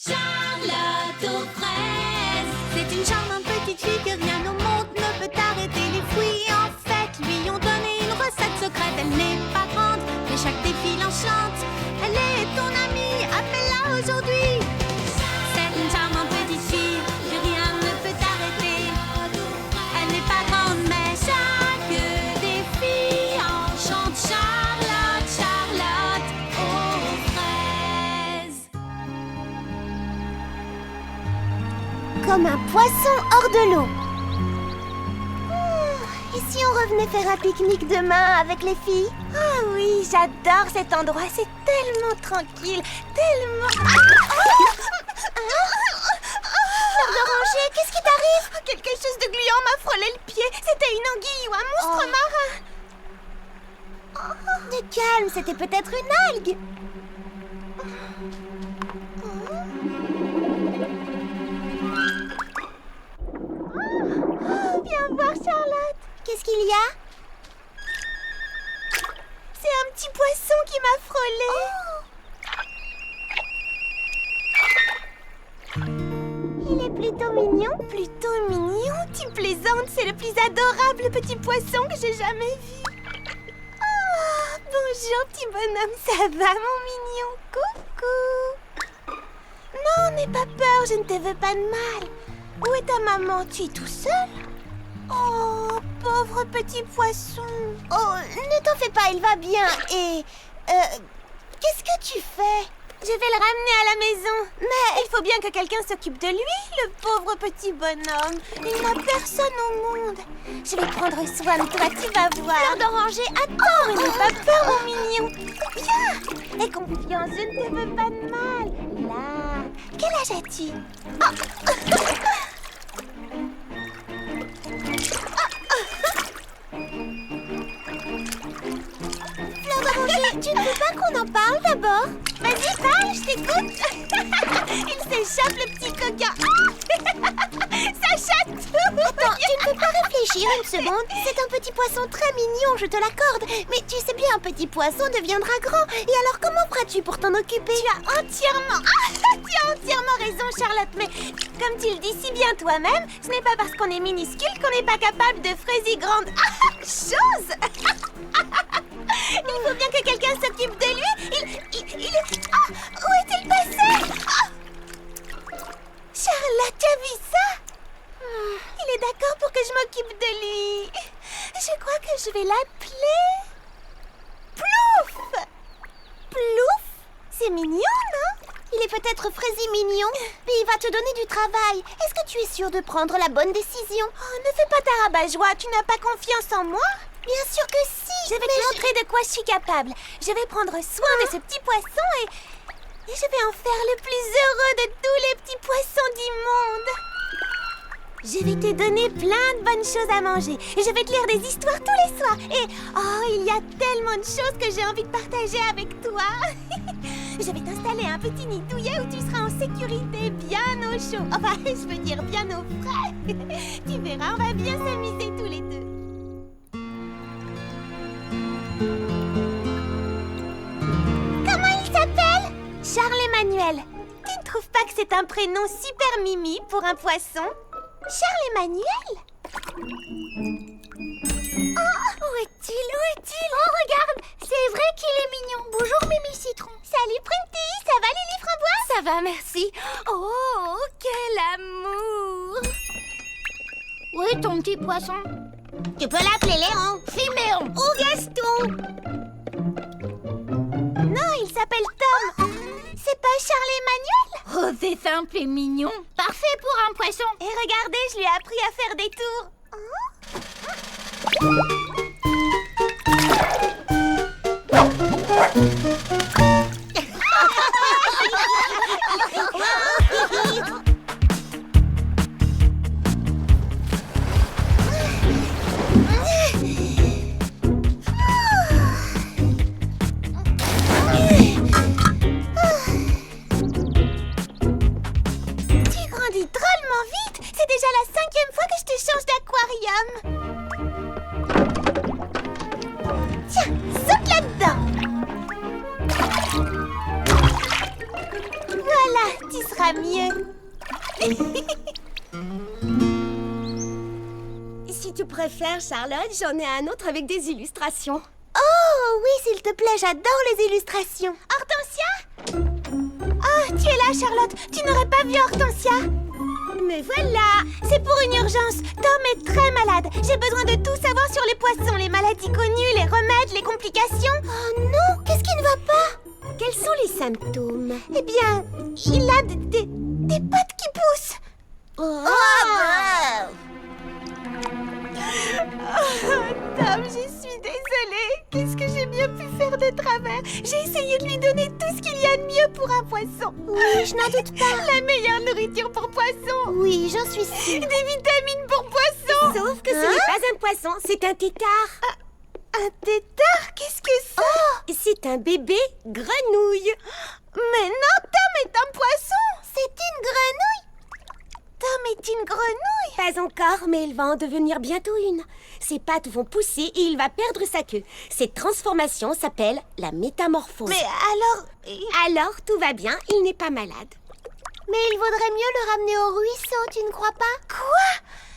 Charlotte aux fraises. C'est une charmante petite fille que rien au monde ne peut arrêter les fruits. En fait, lui ont donné une recette secrète. Elle n'est pas grande, mais chaque défi l'enchante. Elle est ton amie, appelle-la aujourd'hui. C'est une charmante petite fille que rien ne peut arrêter. Elle n'est pas grande, mais chaque défi enchante. Charlotte, Charlotte aux fraises. Comme un poisson hors de l'eau. Et si on revenait faire un pique-nique demain avec les filles? Ah oui, j'adore cet endroit, c'est tellement tranquille, tellement... Fleur d'oranger, qu'est-ce qui t'arrive? Quelque chose de gluant m'a frôlé le pied, c'était une anguille ou un monstre marin. De calme, c'était peut-être une algue. Viens voir, Charlotte. Qu'est-ce qu'il y a? C'est un petit poisson qui m'a frôlé. Il est plutôt mignon. Plutôt mignon, tu plaisantes, c'est le plus adorable petit poisson que j'ai jamais vu. Oh, bonjour petit bonhomme, ça va mon mignon? Coucou. Non, n'aie pas peur, je ne te veux pas de mal. Où est ta maman? Tu es tout seul? Oh, pauvre petit poisson. Oh, ne t'en fais pas, il va bien. Et... qu'est-ce que tu fais? Je vais le ramener à la maison. Mais il faut bien que quelqu'un s'occupe de lui, le pauvre petit bonhomme. Il n'a personne au monde. Je vais prendre soin de toi, tu vas voir. Fleur d'oranger, attends. Oh, n'aie pas peur, mon mignon. Viens. Aie confiance, je ne te veux pas de mal. Là. Quel âge as-tu? Fleur d'oranger, tu ne veux pas qu'on en parle d'abord? Vas-y, parle, je t'écoute. Il s'échappe, le petit coquin. Ça chatouille. Attends, tu ne peux pas réfléchir une seconde. C'est un petit poisson très mignon, je te l'accorde. Mais tu sais bien, un petit poisson deviendra grand. Et alors, comment feras-tu pour t'en occuper? Tu as entièrement raison, Charlotte. Mais comme tu le dis si bien toi-même, ce n'est pas parce qu'on est minuscule qu'on n'est pas capable de fraiser grande chose. Il faut bien que quelqu'un s'occupe de lui. Il est... Ah, où est-il passé? Charlotte, tu as vu ça? Il est d'accord pour que je m'occupe de lui. Je crois que je vais l'appeler... Plouf! Plouf? C'est mignon, non? Il est peut-être fraisi mignon, mais il va te donner du travail. Est-ce que tu es sûre de prendre la bonne décision? Oh, ne fais pas ta rabat-joie, tu n'as pas confiance en moi? Bien sûr que si. Je vais te montrer de quoi je suis capable. Je vais prendre soin de ce petit poisson et je vais en faire le plus heureux de tous les petits poissons du monde. Je vais te donner plein de bonnes choses à manger. Et je vais te lire des histoires tous les soirs. Et oh, il y a tellement de choses que j'ai envie de partager avec toi. Je vais t'installer un petit nid douillet où tu seras en sécurité, bien au chaud. Enfin, je veux dire bien au frais. Tu verras, on va bien s'amuser tous les deux. Comment il s'appelle? Charles-Emmanuel. Tu ne trouves pas que c'est un prénom super mimi pour un poisson? Charles-Emmanuel? Oh, où est-il? Où est-il? Oh, regarde, c'est vrai qu'il est mignon. Bonjour, Mimi Citron. Salut, Prunty, ça va, Lily Framboise? Ça va, merci. Oh, quel amour! Où est ton petit poisson? Tu peux l'appeler Léon, Fiméon ou Gaston. Non, il s'appelle Tom. C'est pas Charles-Emmanuel? Oh, c'est simple et mignon. Parfait pour un poisson. Et regardez, je lui ai appris à faire des tours. Tu grandis drôlement vite. C'est déjà la 5e fois que je te change d'aquarium. Tiens, saute là-dedans. Voilà, tu seras mieux. Si tu préfères, Charlotte, j'en ai un autre avec des illustrations. Oh, oui, s'il te plaît, j'adore les illustrations. Hortensia? Oh, tu es là, Charlotte. Tu n'aurais pas vu Hortensia? Mais voilà! C'est pour une urgence. Tom est très malade. J'ai besoin de tout savoir sur les poissons, les maladies connues, les remèdes, les complications. Oh non, qu'est-ce qui ne va pas? Quels sont les symptômes? Eh bien, il a des pattes qui poussent. Oh. Tom, je suis désolée. Qu'est-ce que j'ai bien pu faire de travers? J'ai essayé de lui donner tout ce qu'il y a de mieux pour un poisson. Oui, je n'en doute pas. La meilleure nourriture pour poisson. Oui, j'en suis sûre. Des vitamines pour poisson. Sauf que ce n'est pas un poisson, c'est un tétard. Un tétard? Qu'est-ce que c'est? Oh, c'est un bébé grenouille. Mais non, Tom est un poisson. C'est une grenouille. Tom est une grenouille. Pas encore, mais il va en devenir bientôt une. Ses pattes vont pousser et il va perdre sa queue. Cette transformation s'appelle la métamorphose. Mais alors, tout va bien, il n'est pas malade. Mais il vaudrait mieux le ramener au ruisseau, tu ne crois pas? Quoi?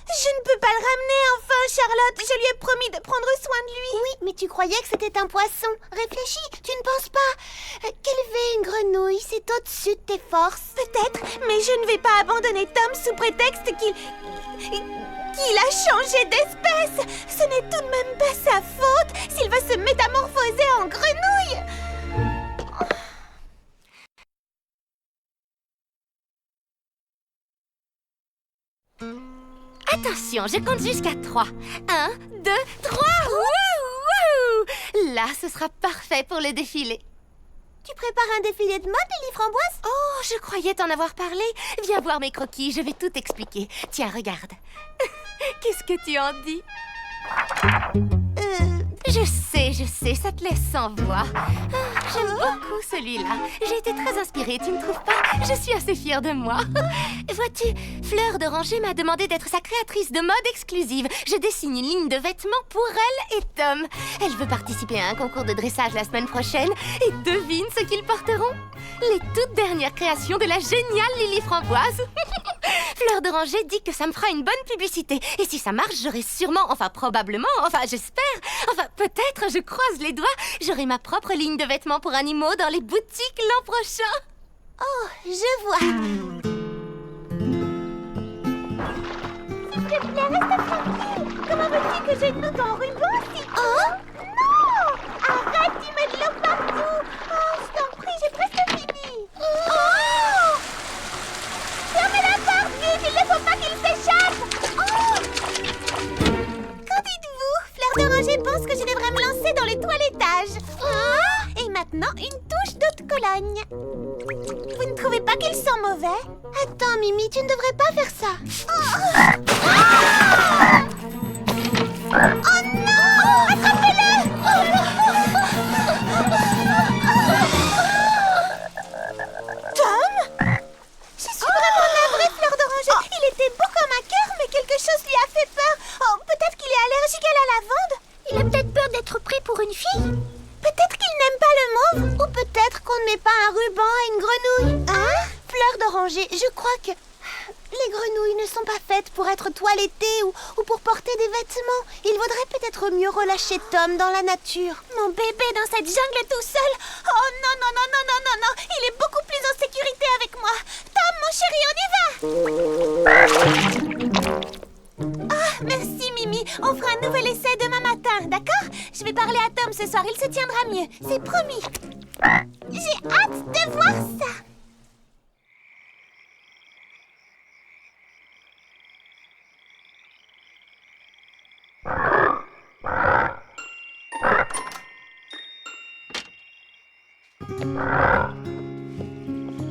Je ne peux pas le ramener, enfin, Charlotte. Je lui ai promis de prendre soin de lui. Oui, mais tu croyais que c'était un poisson. Réfléchis, tu ne penses pas qu'élever une grenouille, c'est au-dessus de tes forces. Peut-être, mais je ne vais pas abandonner Tom sous prétexte qu'il a changé d'espèce. Ce n'est tout de même pas sa faute s'il va se métamorphoser en grenouille. Attention, je compte jusqu'à 3. 1, 2, 3. Wouhou! Là, ce sera parfait pour le défilé. Tu prépares un défilé de mode, Lily Framboise? Oh, je croyais t'en avoir parlé. Viens voir mes croquis, je vais tout expliquer. Tiens, regarde. Qu'est-ce que tu en dis? Je sais, ça te laisse sans voix. J'aime beaucoup celui-là. J'ai été très inspirée, tu ne trouves pas? Je suis assez fière de moi. Vois-tu, Fleur d'Oranger m'a demandé d'être sa créatrice de mode exclusive. Je dessine une ligne de vêtements pour elle et Tom. Elle veut participer à un concours de dressage la semaine prochaine. Et devine ce qu'ils porteront? Les toutes dernières créations de la géniale Lily Framboise. Fleur d'Oranger dit que ça me fera une bonne publicité. Et si ça marche, j'aurai sûrement, enfin probablement, enfin j'espère, enfin peut-être, je croise les doigts, j'aurai ma propre ligne de vêtements pour animaux dans les boutiques l'an prochain. Oh, je vois. S'il te plaît, reste tranquille. Comment veux-tu que je noue ton ruban si... Oh non! Arrête d'y mettre de l'eau partout. Oh, je t'en prie, j'ai presque fini. Oh! Fermez la porte, vite, il ne faut pas qu'il s'échappe. Oh! Qu'en dites-vous? Fleur d'Oranger pense que je devrais me lancer dans le toilettage. Oh! Et maintenant, une touche d'eau de Cologne. Vous ne trouvez pas qu'il sent mauvais? Attends, Mimi, tu ne devrais pas faire ça. Oh non! Attrapez-le! Tom? Je suis vraiment navrée, Fleur d'Oranger. Il était beau comme un cœur, mais quelque chose lui a fait peur. Oh, peut-être qu'il est allergique à la lavande. Il a peut-être peur d'être pris pour une fille. Peut-être qu'il n'aime pas le mauve. Ou peut-être qu'on ne met pas un ruban à une grenouille. Hein? Fleur d'Oranger, je crois que les grenouilles ne sont pas faites pour être toilettées ou pour porter des vêtements. Il vaudrait peut-être mieux relâcher Tom dans la nature. Mon bébé dans cette jungle tout seul. Oh non, non, non, non, non, non, non. Il est beaucoup plus en sécurité avec moi. Tom, mon chéri, on y va. Ah, merci Mimi. On fera un nouvel essai demain matin, d'accord? Je vais parler à Tom ce soir, il se tiendra mieux. C'est promis. J'ai hâte de voir ça.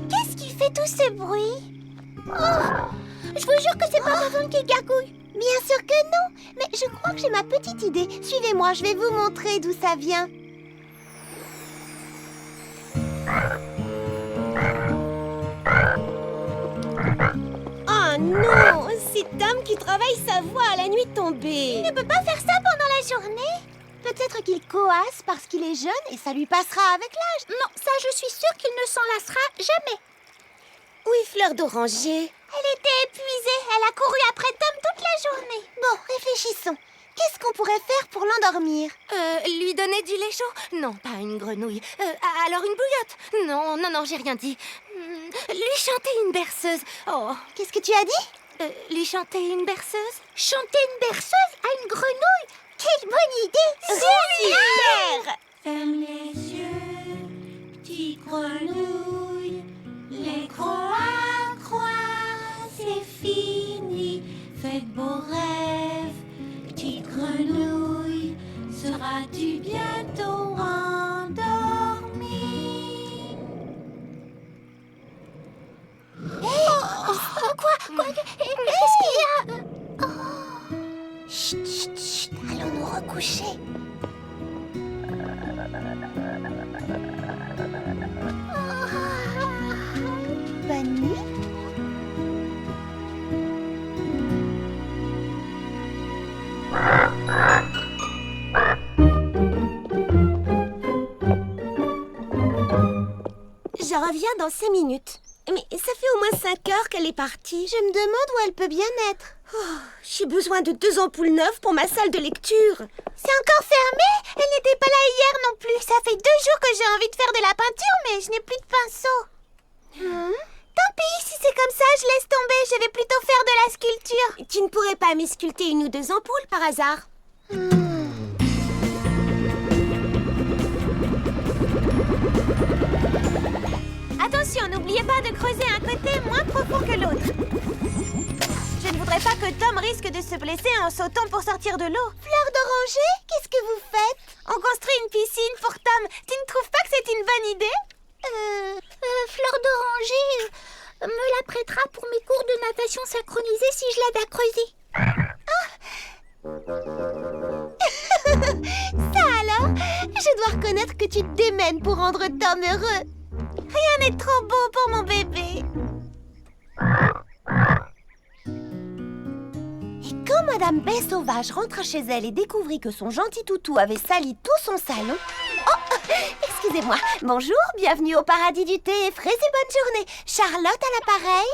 Qu'est-ce qui fait tout ce bruit? Oh, je vous jure que c'est pas Ravon qui gargouille. Bien sûr que non, mais je crois que j'ai ma petite idée. Suivez-moi, je vais vous montrer d'où ça vient. Oh non, c'est Tom qui travaille sa voix à la nuit tombée. Il ne peut pas faire ça pendant la journée. Peut-être qu'il coasse parce qu'il est jeune et ça lui passera avec l'âge. Non, ça je suis sûre qu'il ne s'en lassera jamais. Oui, Fleur d'Oranger. Elle était épuisée. Elle a couru après Tom toute la journée. Bon, réfléchissons. Qu'est-ce qu'on pourrait faire pour l'endormir? Lui donner du lait chaud? Non, pas une grenouille. Alors une bouillotte? Non, non, non, j'ai rien dit. Lui chanter une berceuse. Oh, Qu'est-ce que tu as dit? lui chanter une berceuse? Chanter une berceuse à une grenouille? Quelle bonne idée! Super! Ferme les yeux, petite grenouille. Les croix, c'est fini. Faites beaux rêves, petite grenouille. Seras-tu bientôt endormie? Qu'est-ce qu'il y a? Chut, chut, chut, allons nous recoucher. Bonne nuit. Je reviens dans 5 minutes. Mais ça fait au moins 5 heures qu'elle est partie. Je me demande où elle peut bien être. J'ai besoin de 2 ampoules neuves pour ma salle de lecture. C'est encore fermé? Elle n'était pas là hier non plus. Ça fait 2 jours que j'ai envie de faire de la peinture, mais je n'ai plus de pinceau. Tant pis, si c'est comme ça, je laisse tomber. Je vais plutôt faire de la sculpture. Tu ne pourrais pas m'esculpter 1 ou 2 ampoules par hasard? Attention, n'oubliez pas de creuser un côté moins profond que l'autre. Je ne voudrais pas que Tom risque de se blesser en sautant pour sortir de l'eau. Fleur d'oranger, qu'est-ce que vous faites? On construit une piscine pour Tom. Tu ne trouves pas que c'est une bonne idée? Fleur d'oranger me la prêtera pour mes cours de natation synchronisés si je l'aide à creuser. Ça alors? Je dois reconnaître que tu te démènes pour rendre Tom heureux. Rien n'est trop beau pour mon bébé. Et quand Madame Baie Sauvage rentra chez elle et découvrit que son gentil toutou avait sali tout son salon... Oh, excusez-moi. Bonjour, bienvenue au paradis du thé. Fraise et bonne journée. Charlotte à l'appareil.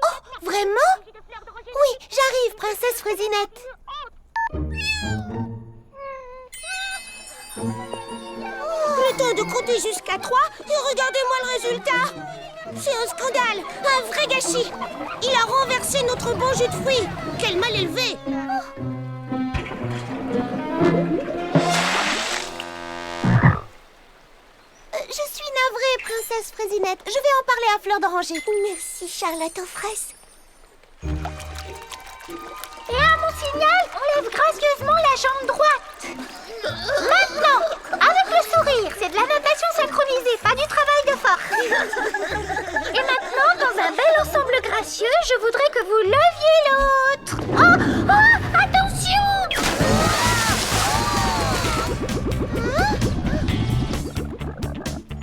Oh, vraiment? Oui, j'arrive, princesse Fraisinette. Le temps de compter jusqu'à 3 et regardez-moi le résultat. C'est un scandale, un vrai gâchis. Il a renversé notre bon jus de fruits. Quel mal élevé. Je suis navrée, princesse Fraisinette. Je vais en parler à Fleur d'Oranger. Merci, Charlotte aux fraises. Et à mon signal, on lève gracieusement la jambe droite. Maintenant, avec le sourire, c'est de la natation synchronisée, pas du travail de force. Et maintenant, dans un bel ensemble gracieux, je voudrais que vous leviez l'autre. Oh, oh, attention!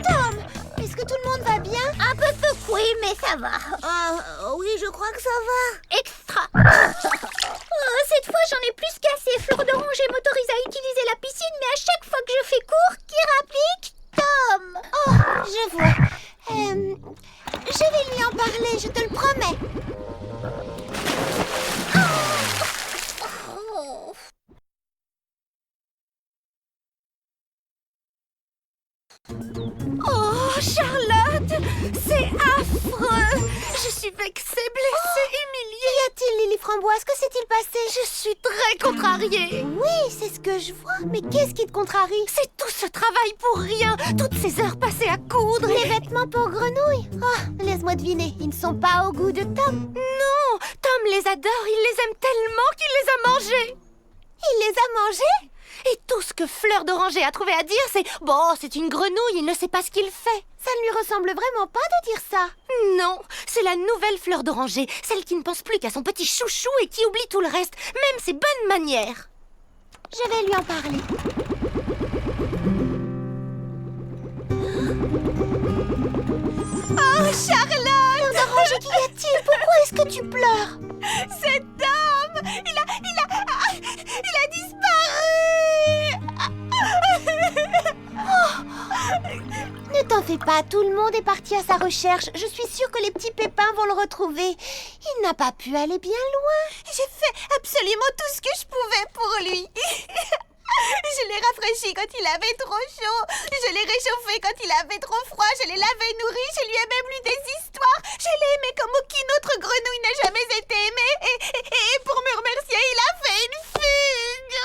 Tom, est-ce que tout le monde va bien? Un peu secoué, mais ça va. Oui, je crois que ça va. Extra. Cette fois, j'en ai plus qu'assez. Fleur d'oranger m'autorise à utiliser la piscine, mais à chaque fois que je fais cours, qui rapplique Tom. Oh, je vois. Je vais lui en parler, je te le promets. Oh, Charlotte, c'est affreux. Je suis vexée, blessée, humiliée. Qu'y a-t-il, Lily Framboise? Que s'est-il passé? Je suis très contrariée. Oui, c'est ce que je vois. Mais qu'est-ce qui te contrarie? C'est tout ce travail pour rien. Toutes ces heures passées à coudre. Les vêtements pour grenouilles. Oh, laisse-moi deviner, ils ne sont pas au goût de Tom. Non, Tom les adore. Il les aime tellement qu'il les a mangés. Il les a mangés? Et tout ce que Fleur d'Oranger a trouvé à dire, c'est « Bon, c'est une grenouille, il ne sait pas ce qu'il fait. » Ça ne lui ressemble vraiment pas de dire ça. Non, c'est la nouvelle Fleur d'Oranger, celle qui ne pense plus qu'à son petit chouchou et qui oublie tout le reste, même ses bonnes manières. Je vais lui en parler. Oh, Charlotte! Fleur d'Oranger, qu'y a-t-il? Pourquoi est-ce que tu pleures? C'est Tom! Il a disparu! Ne t'en t'en fais pas, tout le monde est parti à sa recherche. Je suis sûre que les petits pépins vont le retrouver. Il n'a pas pu aller bien loin. J'ai fait absolument tout ce que je pouvais pour lui. Je l'ai rafraîchi quand il avait trop chaud. Je l'ai réchauffé quand il avait trop froid. Je l'ai lavé et nourri. Je lui ai même lu des histoires. Je l'ai aimé comme aucune autre grenouille n'a jamais été aimée. Et pour me remercier, il a fait une fugue.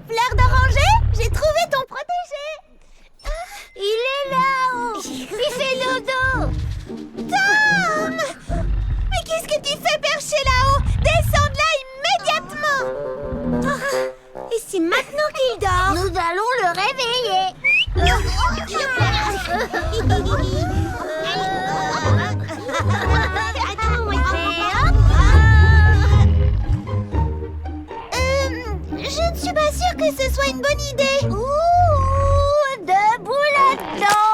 Fleur d'oranger, j'ai trouvé ton protégé. Il est là-haut. Il fait dodo. Tom! Mais qu'est-ce que tu fais perché là-haut? Descends de là immédiatement! Et c'est maintenant qu'il dort? Nous allons le réveiller. Je ne suis pas sûre que ce soit une bonne idée. Ouh, debout là-dedans.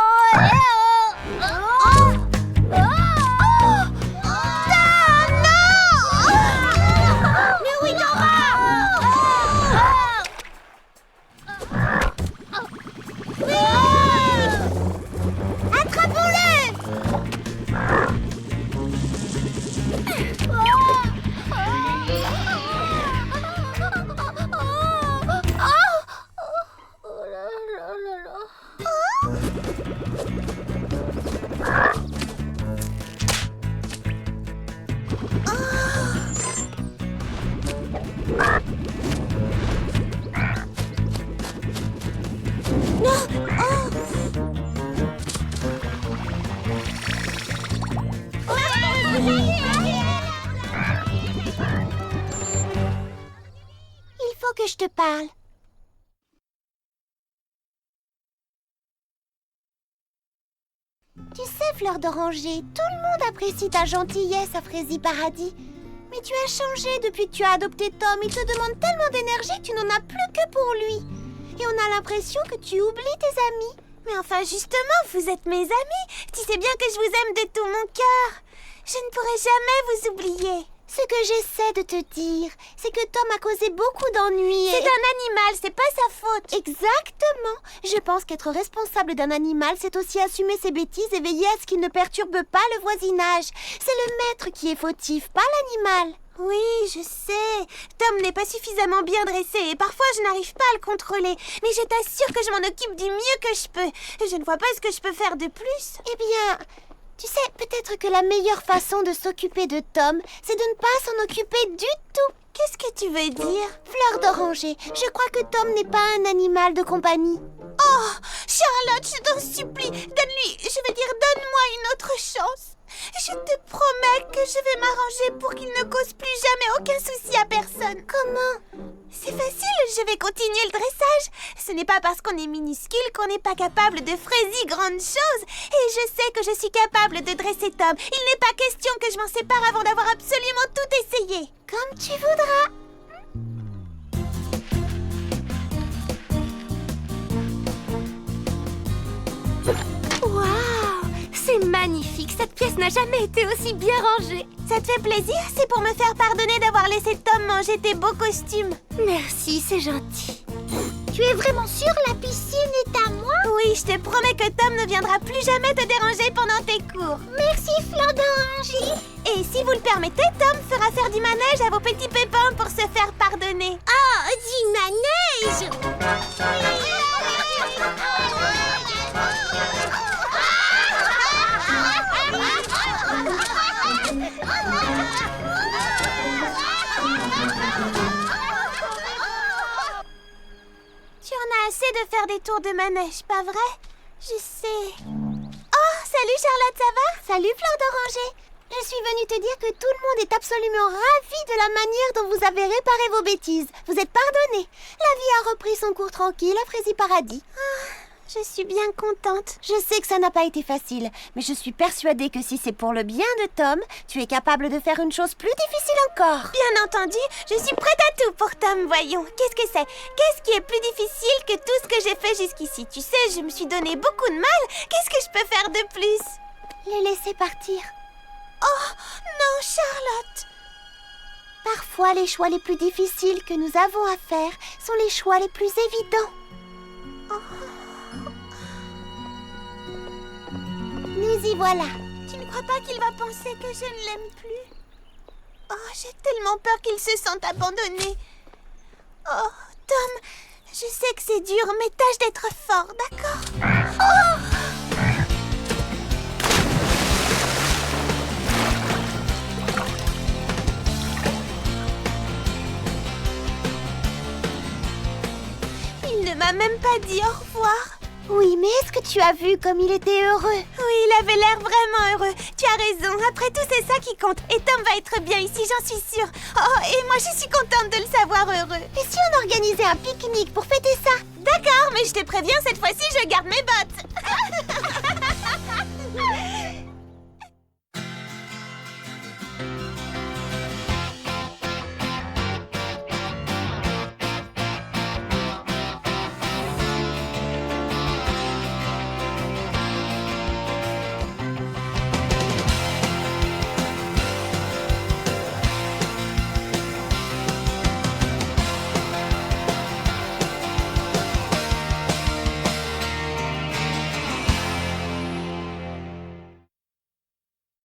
Il faut que je te parle. Tu sais, Fleur d'oranger, tout le monde apprécie ta gentillesse à Frézy Paradis. Mais tu as changé depuis que tu as adopté Tom. Il te demande tellement d'énergie que tu n'en as plus que pour lui. Et on a l'impression que tu oublies tes amis. Mais enfin, justement, vous êtes mes amis. Tu sais bien que je vous aime de tout mon cœur. Je ne pourrai jamais vous oublier. Ce que j'essaie de te dire, c'est que Tom a causé beaucoup d'ennuis. C'est un animal, c'est pas sa faute. Exactement. Je pense qu'être responsable d'un animal, c'est aussi assumer ses bêtises et veiller à ce qu'il ne perturbe pas le voisinage. C'est le maître qui est fautif, pas l'animal. Oui, je sais. Tom n'est pas suffisamment bien dressé et parfois je n'arrive pas à le contrôler. Mais je t'assure que je m'en occupe du mieux que je peux. Je ne vois pas ce que je peux faire de plus. Eh bien, tu sais, peut-être que la meilleure façon de s'occuper de Tom, c'est de ne pas s'en occuper du tout. Qu'est-ce que tu veux dire? Fleur d'oranger, je crois que Tom n'est pas un animal de compagnie. Oh, Charlotte, je t'en supplie, donne-lui, je veux dire, donne-moi une autre chance. Je te promets que je vais m'arranger pour qu'il ne cause plus jamais aucun souci à personne. Comment? C'est facile, je vais continuer le dressage. Ce n'est pas parce qu'on est minuscule qu'on n'est pas capable de Frézy grandes choses. Et je sais que je suis capable de dresser Tom. Il n'est pas question que je m'en sépare avant d'avoir absolument tout essayé. Comme tu voudras. Waouh! C'est magnifique, cette pièce n'a jamais été aussi bien rangée. Ça te fait plaisir? C'est pour me faire pardonner d'avoir laissé Tom manger tes beaux costumes. Merci, c'est gentil. Tu es vraiment sûre la piscine est à moi? Oui, je te promets que Tom ne viendra plus jamais te déranger pendant tes cours. Merci, Fleur d'oranger. Et si vous le permettez, Tom fera faire du manège à vos petits pépins pour se faire pardonner. Oh, du manège! Tu en as assez de faire des tours de manège, pas vrai? Je sais. Oh, salut Charlotte, ça va? Salut Fleur d'oranger. Je suis venue te dire que tout le monde est absolument ravi de la manière dont vous avez réparé vos bêtises. Vous êtes pardonnés. La vie a repris son cours tranquille à Frézy Paradis. Je suis bien contente. Je sais que ça n'a pas été facile, mais je suis persuadée que si c'est pour le bien de Tom, tu es capable de faire une chose plus difficile encore. Bien entendu, je suis prête à tout pour Tom, voyons. Qu'est-ce que c'est? Qu'est-ce qui est plus difficile que tout ce que j'ai fait jusqu'ici? Tu sais, je me suis donné beaucoup de mal. Qu'est-ce que je peux faire de plus? Les laisser partir. Oh, non, Charlotte. Parfois, les choix les plus difficiles que nous avons à faire sont les choix les plus évidents. Nous y voilà. Tu ne crois pas qu'il va penser que je ne l'aime plus? Oh, j'ai tellement peur qu'il se sente abandonné. Oh, Tom, je sais que c'est dur, mais tâche d'être fort, d'accord? Oh! Il ne m'a même pas dit au revoir. Oui, mais est-ce que tu as vu comme il était heureux? Oui, il avait l'air vraiment heureux. Tu as raison. Après tout, c'est ça qui compte. Et Tom va être bien ici, j'en suis sûre. Oh, et moi, je suis contente de le savoir heureux. Et si on organisait un pique-nique pour fêter ça? D'accord, mais je te préviens, cette fois-ci, je garde mes bottes.